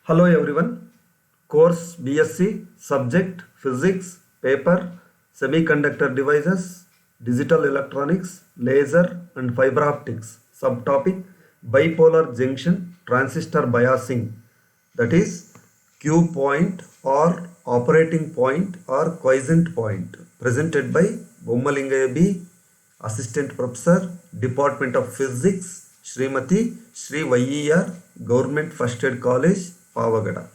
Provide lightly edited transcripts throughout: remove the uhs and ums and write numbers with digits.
Hello everyone. Course BSc Subject Physics Paper Semiconductor Devices Digital Electronics Laser and Fiber Optics. Subtopic Bipolar Junction Transistor Biasing, that is Q point or operating point or quiescent point, presented by Bommalingaya B, Assistant Professor, Department of Physics, Srimati Sri YER, Government First Aid College, Pavagada.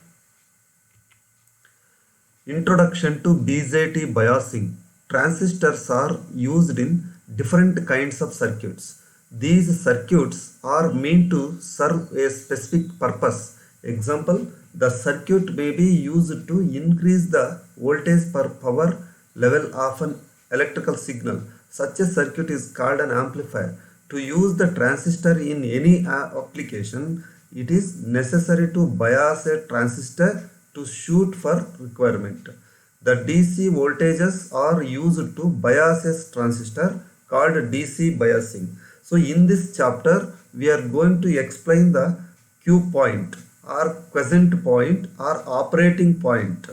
Introduction to BJT biasing. Transistors are used in different kinds of circuits. These circuits are meant to serve a specific purpose. Example, the circuit may be used to increase the voltage per power level of an electrical signal. Such a circuit is called an amplifier. To use the transistor in any application, it is necessary to bias a transistor to suit for requirement. The DC voltages are used to bias a transistor, called DC biasing. So in this chapter we are going to explain the Q point or quiescent point or operating point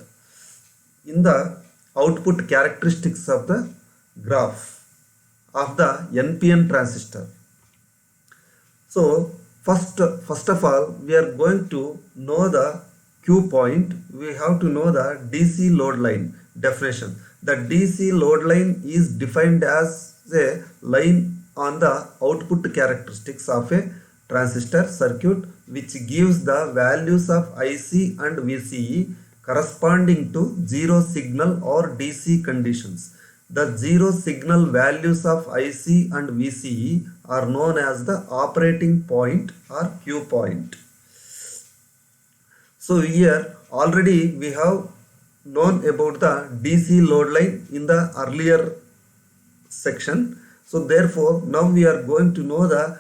in the output characteristics of the graph of the NPN transistor. So first of all, we are going to know the Q point. We have to know the DC load line definition. The DC load line is defined as a line on the output characteristics of a transistor circuit which gives the values of IC and VCE corresponding to zero signal or DC conditions. The zero signal values of IC and VCE are known as the operating point or Q point. So here already we have known about the DC load line in the earlier section. So therefore now we are going to know the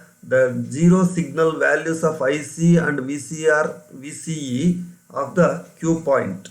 zero signal values of IC and VCE of the Q point.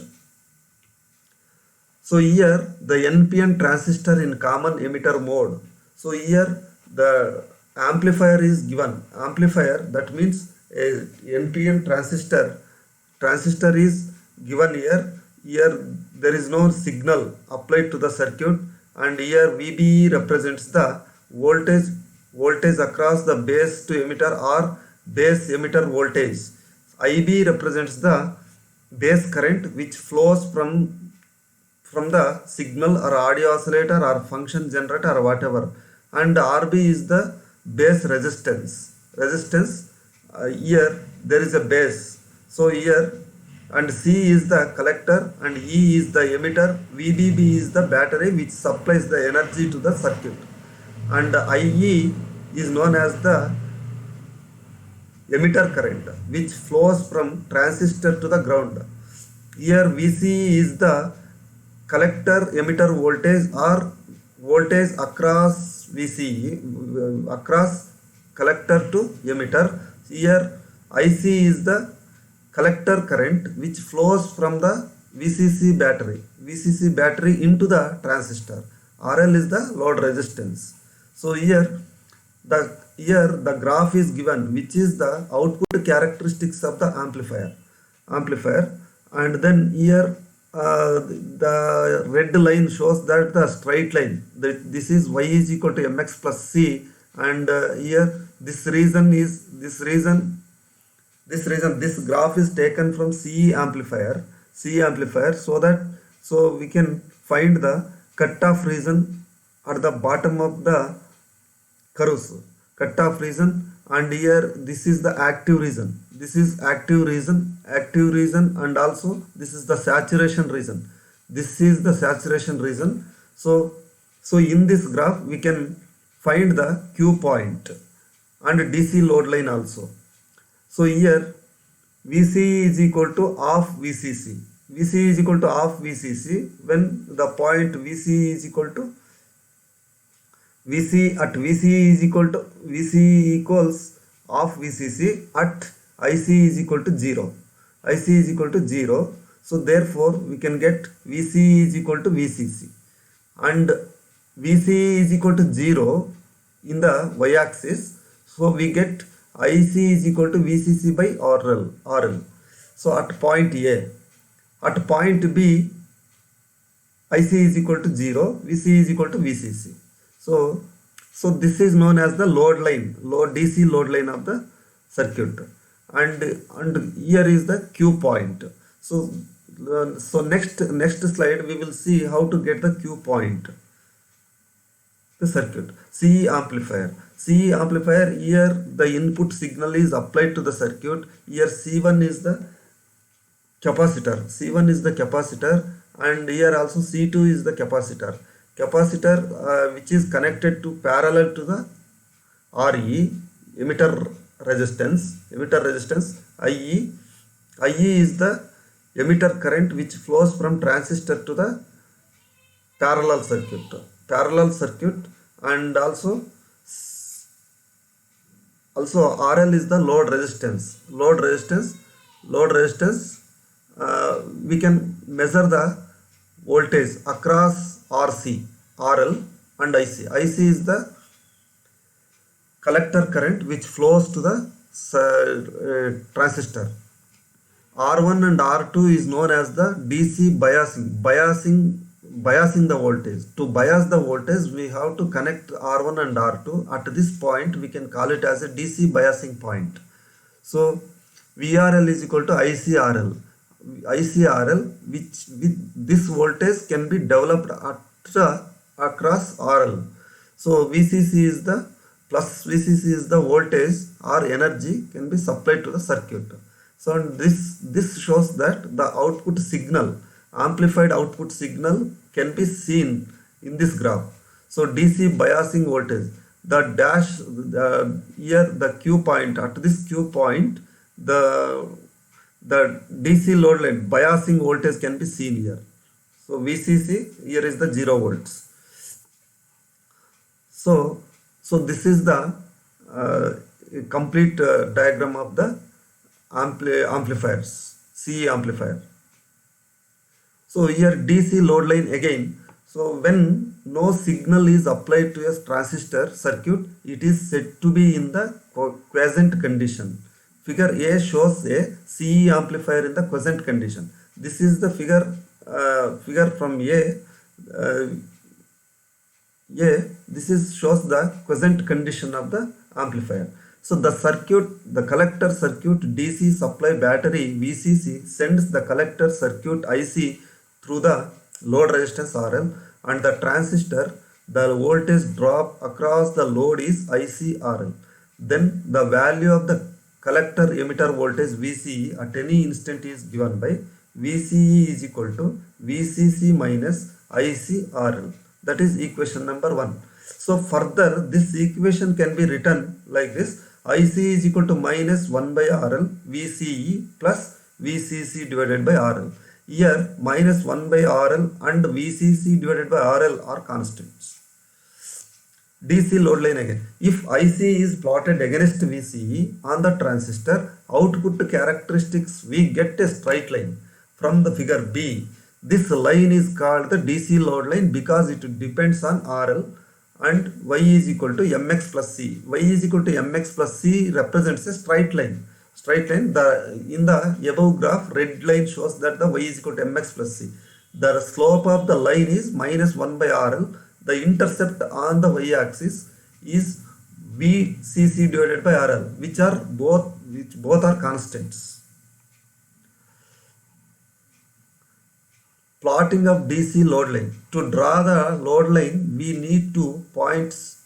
So here the NPN transistor in common emitter mode. So here the amplifier is given. Amplifier, that means a NPN transistor is given here. Here there is no signal applied to the circuit, and here VBE represents the voltage across the base to emitter or base emitter voltage. IB represents the base current which flows from the signal or audio oscillator or function generator or whatever, and RB is the base resistance. Here there is a base, so here, and C is the collector and E is the emitter. VBB is the battery which supplies the energy to the circuit, and IE is known as the emitter current which flows from transistor to the ground. Here VC is the collector emitter voltage or voltage across VCE, across collector to emitter. Here IC is the collector current which flows from the VCC battery into the transistor. RL is the load resistance. So here the graph is given which is the output characteristics of the amplifier, and then here the red line shows that the straight line, that this is Y is equal to mx plus c, and here this graph is taken from CE amplifier, so we can find the cutoff region at the bottom of the curves, cutoff region, and here this is the active region. This is active region, and also this is the saturation region. So in this graph we can find the Q point and DC load line also. So here VC is equal to half VCC. When the point VC is equal to VC equals half VCC at IC is equal to 0. So therefore we can get VC is equal to VCC, and VC is equal to 0 in the y-axis. So we get IC is equal to VCC by RL. So at point A, at point B, IC is equal to 0, VC is equal to VCC. So this is known as the load line, DC load line of the circuit, and here is the Q point. So next slide we will see how to get the Q point. The circuit CE amplifier. Here the input signal is applied to the circuit. Here C1 is the capacitor. And here also C2 is the capacitor. Which is connected to parallel to the RE, emitter resistance IE. IE is the emitter current which flows from transistor to the parallel circuit, and also RL is the load resistance. We can measure the voltage across RC, RL and IC. IC is the collector current which flows to the transistor. R1 and R2 is known as the DC biasing the voltage. To bias the voltage, we have to connect R1 and R2. At this point, we can call it as a DC biasing point. So VRL is equal to ICRL, which with this voltage can be developed across RL. So VCC is the voltage or energy can be supplied to the circuit. So this shows that the output signal, amplified output signal, can be seen in this graph. So DC biasing voltage, the dash here the Q point. At this Q point, the DC load line biasing voltage can be seen here. So VCC here is the 0 volts. So this is the complete diagram of the amplifiers, CE amplifier. So here DC load line again. So when no signal is applied to a transistor circuit, it is said to be in the quiescent condition. Figure A shows a CE amplifier in the quiescent condition. This is the figure from A. This shows the quiescent condition of the amplifier. So the collector circuit DC supply battery VCC sends the collector circuit IC through the load resistance RL, and the transistor, the voltage drop across the load is ICRL. Then the value of the collector emitter voltage VCE at any instant is given by VCE is equal to VCC minus ICRL. That is equation number 1. So further this equation can be written like this: IC is equal to minus 1 by RL VCE plus VCC divided by RL. Here minus 1 by RL and VCC divided by RL are constants. DC load line again. If IC is plotted against VCE on the transistor, output characteristics, we get a straight line from the figure B. This line is called the DC load line because it depends on RL, and Y is equal to MX plus C. Y is equal to MX plus C represents a straight line. In the above graph, red line shows that the Y is equal to MX plus C. The slope of the line is minus 1 by RL. The intercept on the Y axis is VCC divided by RL, which both are constants. Plotting of DC load line. To draw the load line, we need 2 points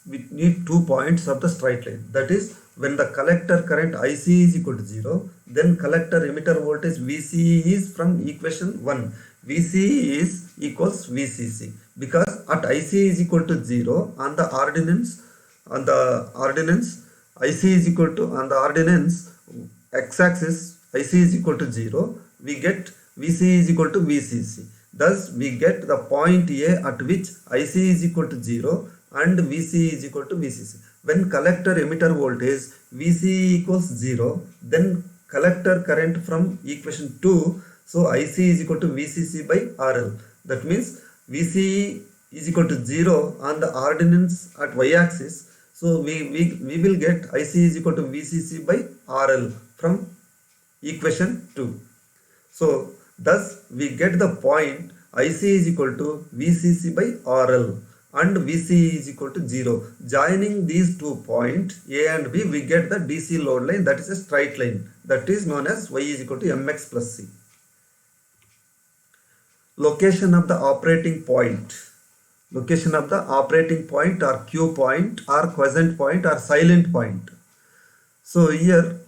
of the straight line. That is, when the collector current IC is equal to 0, then collector emitter voltage VCE is from equation 1. VCE is equals VCC, because at IC is equal to 0 on the ordinance IC is equal to, on the ordinance x-axis IC is equal to 0, we get VCE is equal to VCC. Thus we get the point A at which IC is equal to 0 and VCE is equal to VCC. When collector emitter voltage VCE equals 0, then collector current from equation 2, so IC is equal to VCC by RL. That means VCE is equal to 0 on the ordinance at y-axis. So we will get IC is equal to VCC by RL from equation 2. So thus we get the point IC is equal to VCC by RL and VC is equal to 0. Joining these 2 points A and B, we get the DC load line, that is a straight line, that is known as Y is equal to MX plus C. Location of the operating point. Location of the operating point or Q point or quiescent point or silent point. So here,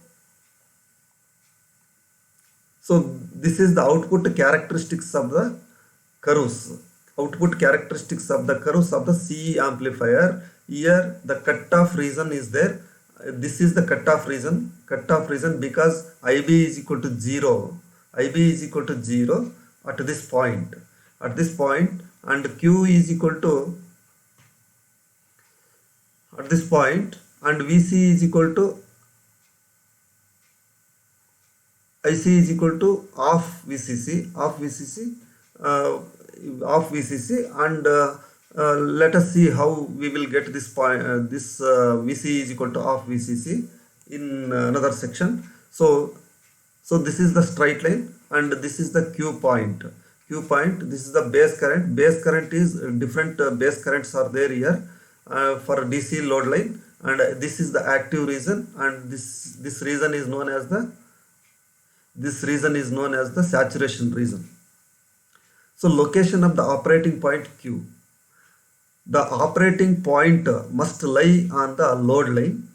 so this is the output characteristics of the curves. Output characteristics of the curves of the CE amplifier. Here the cutoff region is there. This is the cutoff region. Cutoff region because IB is equal to 0. IB is equal to 0 at this point. At this point, and Q is equal to at this point, and VC is equal to IC is equal to half VCC, and let us see how we will get this point. VC is equal to half VCC in another section. So this is the straight line, and this is the Q point. This is the base current. Base current is different. Base currents are there here for DC load line, and this is the active region, and this region is known as the saturation region. So location of the operating point Q. The operating point must lie on the load line.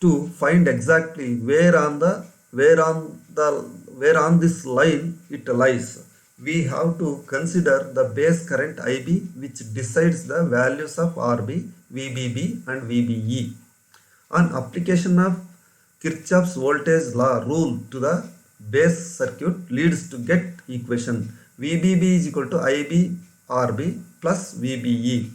To find exactly where on this line it lies, we have to consider the base current IB, which decides the values of RB, VBB and VBE. On application of Kirchhoff's voltage law rule to the base circuit leads to get equation VBB is equal to IB RB plus VBE.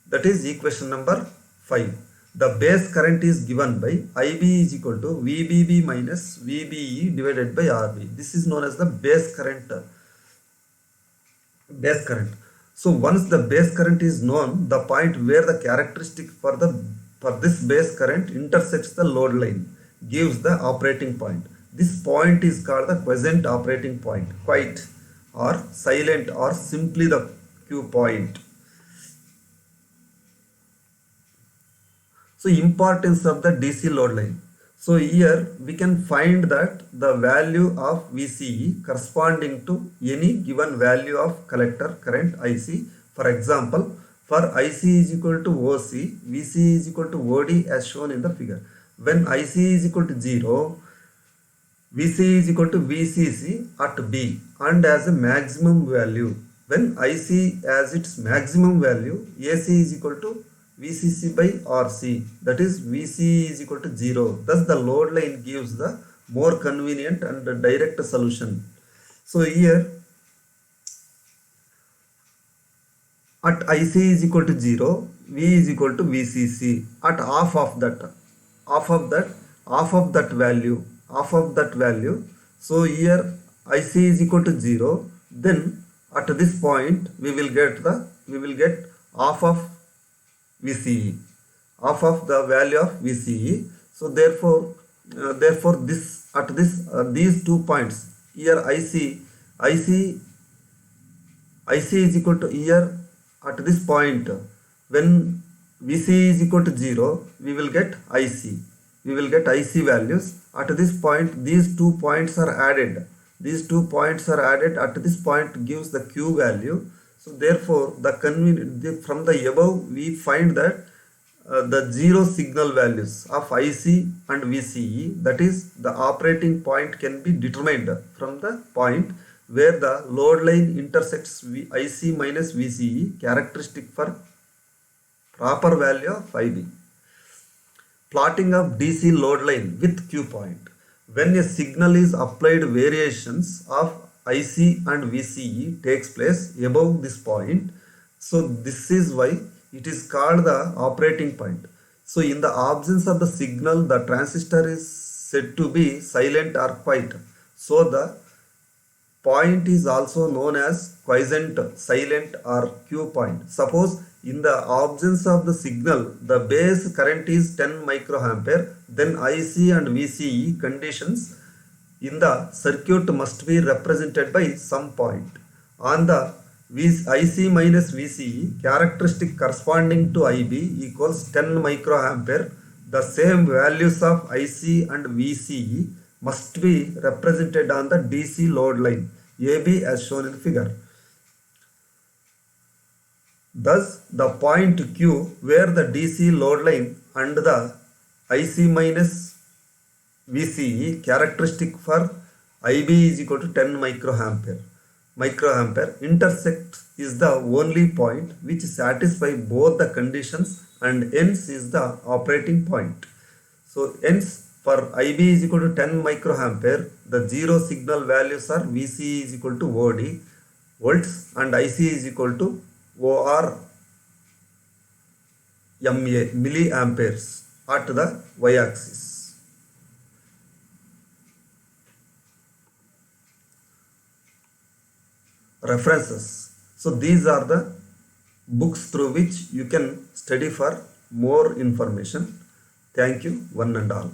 That is equation number 5. The base current is given by IB is equal to VBB minus VBE divided by RB. This is known as the base current. So once the base current is known, the point where the characteristic for this base current intersects the load line gives the operating point. This point is called the quiescent operating point, quiet or silent or simply the Q point. So importance of the DC load line. So here we can find that the value of VCE corresponding to any given value of collector current IC. For example, for IC is equal to OC, VC is equal to OD as shown in the figure. When IC is equal to 0, VC is equal to VCC at B and as a maximum value. When IC as its maximum value, AC is equal to VCC by RC, that is VC is equal to 0. Thus the load line gives the more convenient and direct solution. So here at IC is equal to 0, V is equal to VCC at half of that value. So here IC is equal to 0, then at this point we will get half of VCE, half of the value of VCE. So therefore these 2 points here IC is equal to here at this point, when VC is equal to 0, we will get IC values. At this point these 2 points are added. At this point gives the Q value. So therefore from the above we find that the 0 signal values of IC and VCE, that is the operating point, can be determined from the point where the load line intersects IC minus VCE, characteristic for proper value of IB. Plotting of DC load line with Q point. When a signal is applied, variations of IC and VCE takes place above this point. So this is why it is called the operating point. So in the absence of the signal, the transistor is said to be silent or quiet. So the point is also known as quiescent, silent or Q point. Suppose in the absence of the signal, the base current is 10 microampere, then IC and VCE conditions in the circuit must be represented by some point. On the IC minus VCE, characteristic corresponding to IB equals 10 microampere. The same values of IC and VCE must be represented on the DC load line AB as shown in figure. Thus, the point Q where the DC load line and the IC minus VCE characteristic for IB is equal to 10 microampere intersect is the only point which satisfy both the conditions, and hence is the operating point. So hence for IB is equal to 10 microampere, the zero signal values are VCE is equal to OD volts and IC is equal to OR MA milliamperes at the y-axis. References. So these are the books through which you can study for more information. Thank you one and all.